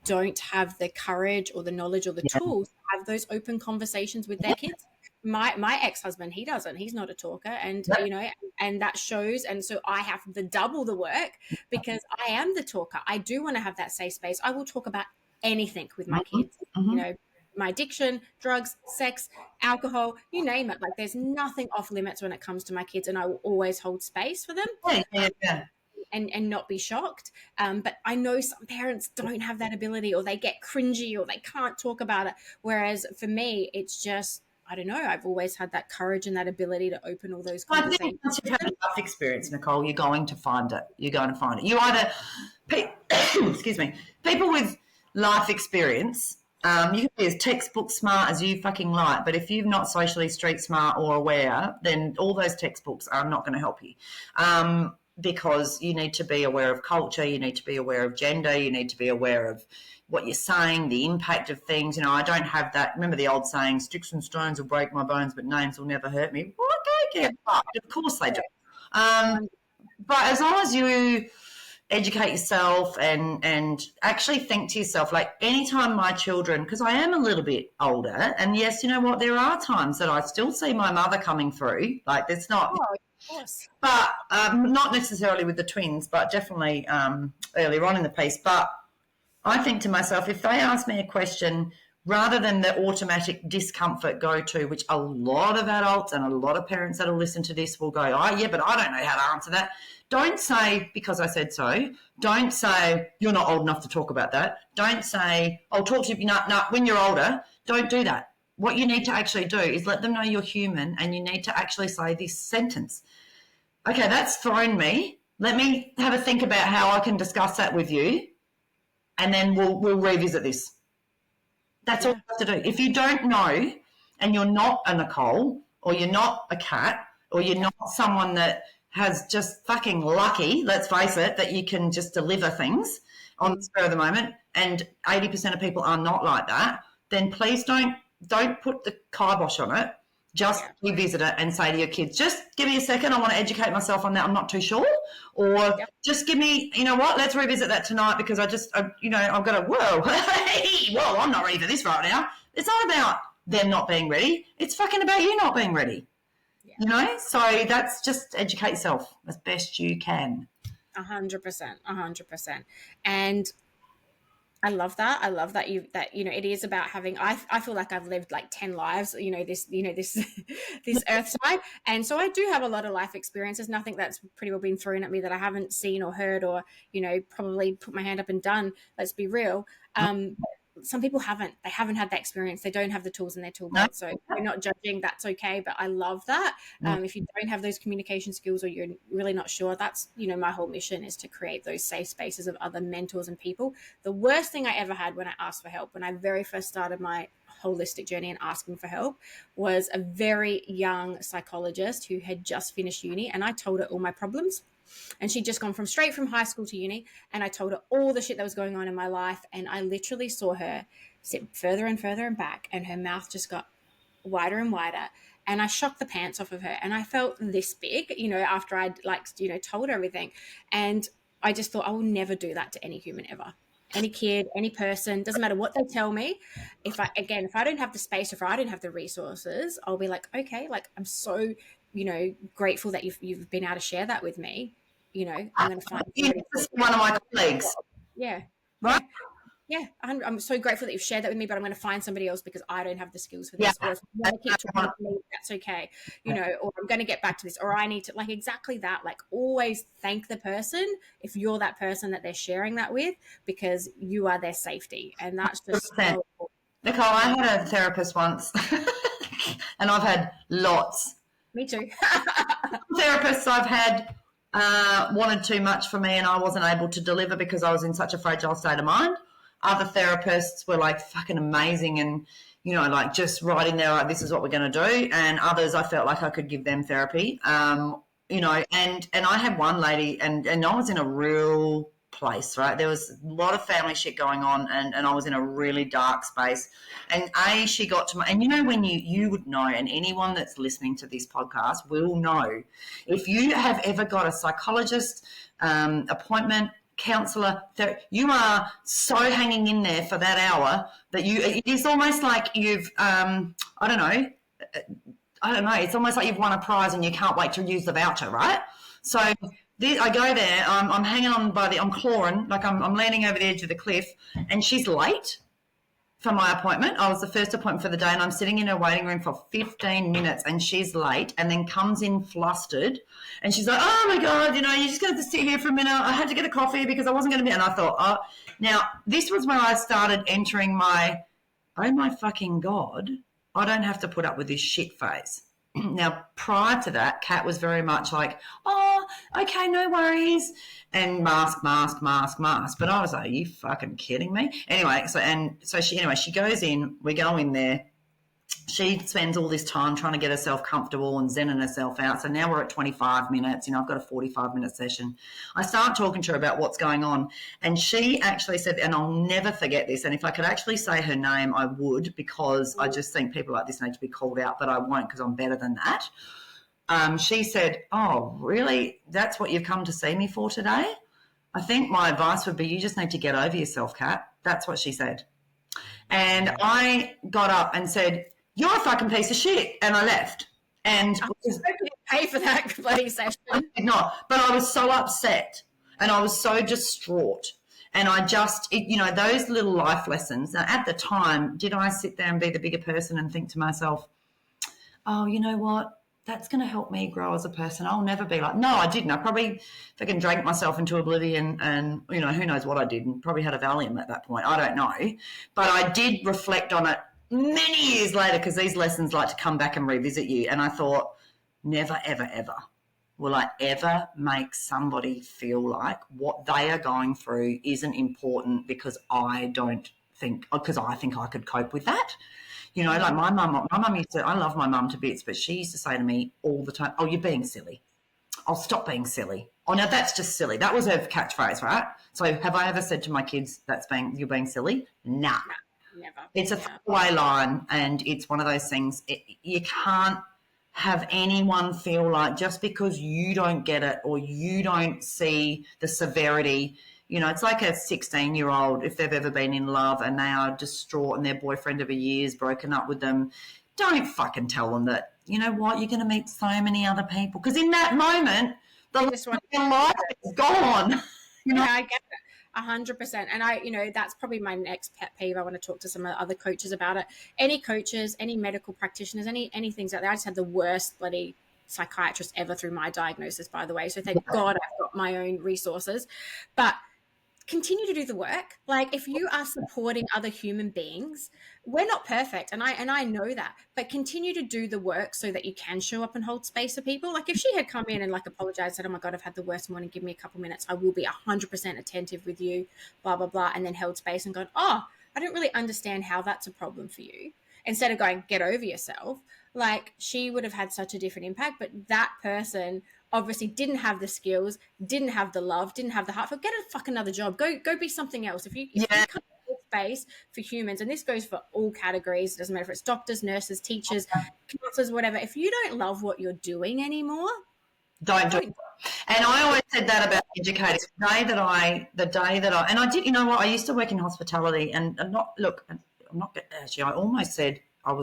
don't have the courage or the knowledge or the tools to have those open conversations with their kids. My ex-husband, he's not a talker, and and that shows. And so I have to double the work because I am the talker. I do want to have that safe space. I will talk about anything with my kids, my addiction, drugs, sex, alcohol, you name it. Like, there's nothing off limits when it comes to my kids, and I will always hold space for them. And not be shocked. But I know some parents don't have that ability, or they get cringy, or they can't talk about it. Whereas for me, it's just, I don't know, I've always had that courage and that ability to open all those conversations. I think once you've had a life experience, Nichole, you're going to find it. You're going to find it. You either, excuse me, people with life experience, you can be as textbook smart as you fucking like, but if you're not socially street smart or aware, then all those textbooks are not going to help you. Because you need to be aware of culture, you need to be aware of gender, you need to be aware of what you're saying, the impact of things. I don't have that. Remember the old saying, sticks and stones will break my bones, but names will never hurt me. What? Don't get fucked. Of course they do. But as long as you educate yourself and actually think to yourself, like, anytime my children, because I am a little bit older, and yes, you know what, there are times that I still see my mother coming through. Like, it's not... Yes. But not necessarily with the twins, but definitely earlier on in the piece. But I think to myself, if they ask me a question, rather than the automatic discomfort go-to, which a lot of adults and a lot of parents that will listen to this will go, oh, yeah, but I don't know how to answer that. Don't say, because I said so. Don't say, you're not old enough to talk about that. Don't say, I'll talk to you, when you're older. Don't do that. What you need to actually do is let them know you're human, and you need to actually say this sentence. Okay, that's thrown me. Let me have a think about how I can discuss that with you, and then we'll revisit this. That's all you have to do. If you don't know, and you're not a Nichole, or you're not a Kat, or you're not someone that has just fucking lucky, let's face it, that you can just deliver things on the spur of the moment, and 80% of people are not like that, then please don't put the kibosh on it. Just revisit it and say to your kids, just give me a second, I want to educate myself on that, I'm not too sure. Or just give me, you know what, let's revisit that tonight because I've got to, whoa, I'm not ready for this right now. It's not about them not being ready. It's fucking about you not being ready. Yeah. So that's just educate yourself as best you can. 100%. And I love that. It is about having, I feel like I've lived like 10 lives, this earth side. And so I do have a lot of life experiences, nothing that's pretty well been thrown at me that I haven't seen or heard or, probably put my hand up and done. Let's be real. Some people haven't had that experience. They don't have the tools in their toolbox. So we're not judging. That's okay. But I love that. If you don't have those communication skills or you're really not sure, that's, my whole mission is to create those safe spaces of other mentors and people. The worst thing I ever had when I asked for help, when I very first started my holistic journey and asking for help, was a very young psychologist who had just finished uni, and I told her all my problems. And she'd just gone straight from high school to uni, and I told her all the shit that was going on in my life, and I literally saw her sit further and further and back, and her mouth just got wider and wider, and I shocked the pants off of her, and I felt this big, after I'd told her everything, and I just thought I will never do that to any human ever. Any kid, any person, doesn't matter what they tell me. If I don't have the space, or if I don't have the resources, I'll be like, okay, like, I'm so, grateful that you've been able to share that with me. I'm going to find one of my colleagues. Yeah. Right? Yeah. I'm so grateful that you've shared that with me, but I'm going to find somebody else because I don't have the skills for this. Or if you want to keep talking to me, that's okay. Or I'm going to get back to this, or I need to, exactly that. Always thank the person if you're that person that they're sharing that with, because you are their safety. And that's just so important. Nichole, I had a therapist once and I've had lots. Me too. Therapists I've had wanted too much for me, and I wasn't able to deliver because I was in such a fragile state of mind. Other therapists were fucking amazing and, just right in there, this is what we're going to do. And others, I felt like I could give them therapy, and I had one lady and I was in a real place, right? There was a lot of family shit going on, and I was in a really dark space. And she got to and when you would know, and anyone that's listening to this podcast will know, if you have ever got a psychologist appointment counsellor. You are so hanging in there for that hour that it is almost like you've, I don't know. It's almost like you've won a prize and you can't wait to use the voucher, right? So I go there, I'm hanging on I'm clawing, like I'm leaning over the edge of the cliff, and she's late for my appointment. I was the first appointment for the day, and I'm sitting in her waiting room for 15 minutes, and she's late, and then comes in flustered, and she's like, oh my God, you're just going to have to sit here for a minute. I had to get a coffee because I wasn't going to be, and I thought, now this was where I started entering my, oh my fucking God, I don't have to put up with this shit phase. Now, prior to that, Kat was very much like, oh, okay, no worries, and mask. But I was like, are you fucking kidding me? Anyway, so she goes in, we go in there. She spends all this time trying to get herself comfortable and zenning herself out. So now we're at 25 minutes. I've got a 45-minute session. I start talking to her about what's going on, and she actually said, and I'll never forget this, and if I could actually say her name, I would, because I just think people like this need to be called out, but I won't because I'm better than that. She said, oh, really? That's what you've come to see me for today? I think my advice would be you just need to get over yourself, Kat. That's what she said. And I got up and said, you're a fucking piece of shit, and I left. And I was hoping to pay for that bloody session. I did not, but I was so upset and I was so distraught. And I just, those little life lessons. Now, at the time, did I sit there and be the bigger person and think to myself, oh, you know what? That's going to help me grow as a person. I'll never be like, no, I didn't. I probably fucking drank myself into oblivion and, who knows what I did, and probably had a Valium at that point. I don't know. But I did reflect on it many years later, because these lessons like to come back and revisit you. And I thought, never, ever, ever will I ever make somebody feel like what they are going through isn't important because I think I could cope with that. Like my mum used to, I love my mum to bits, but she used to say to me all the time, oh, you're being silly. I'll stop being silly. Oh, no, that's just silly. That was her catchphrase, right? So have I ever said to my kids, you're being silly? Nah. Never. It's a throwaway line, and it's one of those things. You can't have anyone feel like just because you don't get it or you don't see the severity. It's like a 16-year-old, if they've ever been in love and they are distraught and their boyfriend of a year's broken up with them, don't fucking tell them that, you know what, you're going to meet so many other people. Because in that moment, the life is gone. Yeah, I get it. 100%. And that's probably my next pet peeve. I want to talk to some other coaches about it. Any coaches, any medical practitioners, any things like that. I just had the worst bloody psychiatrist ever through my diagnosis, by the way. So thank God I've got my own resources. But continue to do the work. Like, if you are supporting other human beings, we're not perfect, and I know that, but continue to do the work so that you can show up and hold space for people. Like, if she had come in and apologized, said, oh my God, I've had the worst morning, give me a couple minutes, I will be 100% attentive with you, blah blah blah, and then held space and gone, oh, I don't really understand how that's a problem for you, instead of going, get over yourself, like, she would have had such a different impact. But that person obviously didn't have the skills, didn't have the love, didn't have the heart. Get a fucking another job. Go be something else. If you can't hold space for humans, and this goes for all categories, it doesn't matter if it's doctors, nurses, teachers, counselors, whatever. If you don't love what you're doing anymore, don't do it. And I always said that about educators. The day that I, and I did, I used to work in hospitality, and I almost said I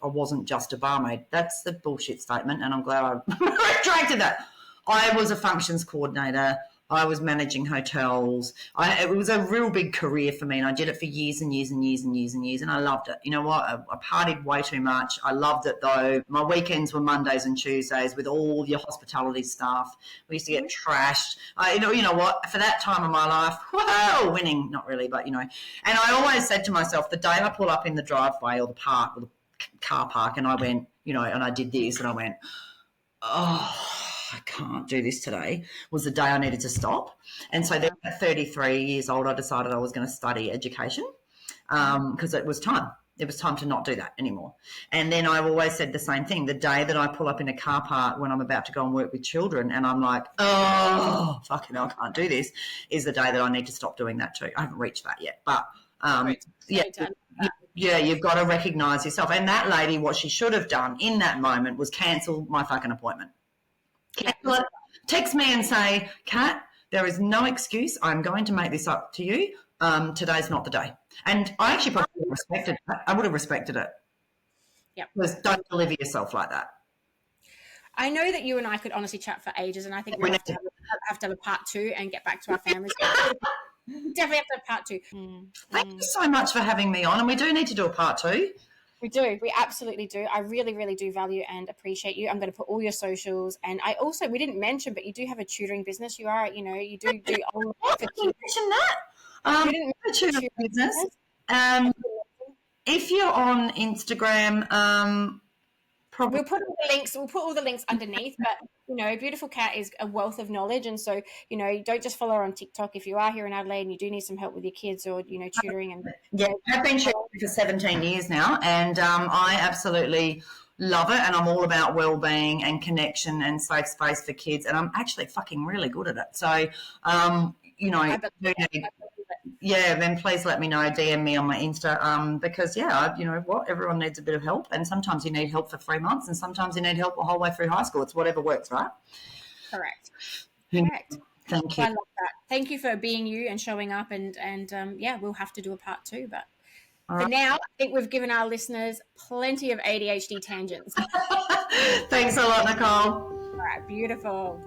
wasn't just a barmaid. That's the bullshit statement, and I'm glad I retracted that. I was a functions coordinator. I was managing hotels. It was a real big career for me, and I did it for years and years and years and years and years, and I loved it. You know what? I partied way too much. I loved it, though. My weekends were Mondays and Tuesdays with all your hospitality staff. We used to get trashed. You know what? For that time of my life, whoa, winning, not really, but, And I always said to myself, the day I pull up in the driveway or the park or the car park, and I went, and I did this, and I went, oh, I can't do this today, was the day I needed to stop. And so then at 33 years old, I decided I was going to study education because it was time. It was time to not do that anymore. And then I've always said the same thing. The day that I pull up in a car park when I'm about to go and work with children and I'm like, oh, fucking hell, I can't do this, is the day that I need to stop doing that too. I haven't reached that yet. But, you've got to recognise yourself. And that lady, what she should have done in that moment was cancel my fucking appointment. Cancel it. Text me and say, Kat, there is no excuse. I'm going to make this up to you. Today's not the day. And I actually probably would have respected that. I would have respected it. Yep. Because don't deliver yourself like that. I know that you and I could honestly chat for ages, and I think we have to have a part 2 and get back to our families. Definitely have to have part 2. Thank you so much for having me on, and we do need to do a part 2. We do. We absolutely do. I really, really do value and appreciate you. I'm going to put all your socials, and I also, we didn't mention, but you do have a tutoring business. You are, you do all for kids. Mention that. You didn't a tutoring business. If you're on Instagram, probably we'll put all the links underneath, but Beautiful Cat is a wealth of knowledge, and so don't just follow her on TikTok. If you are here in Adelaide and you do need some help with your kids or tutoring, and I've been tutoring for 17 years now, and I absolutely love it, and I'm all about well-being and connection and safe space for kids, and I'm actually fucking really good at it. So then please let me know, DM me on my Insta, because everyone needs a bit of help, and sometimes you need help for 3 months, and sometimes you need help the whole way through high school. It's whatever works, right? Correct. Thank you. I love that. Thank you for being you and showing up, and we'll have to do a part 2, but for now, I think we've given our listeners plenty of ADHD tangents. Thanks a lot, Nichole. All right, beautiful.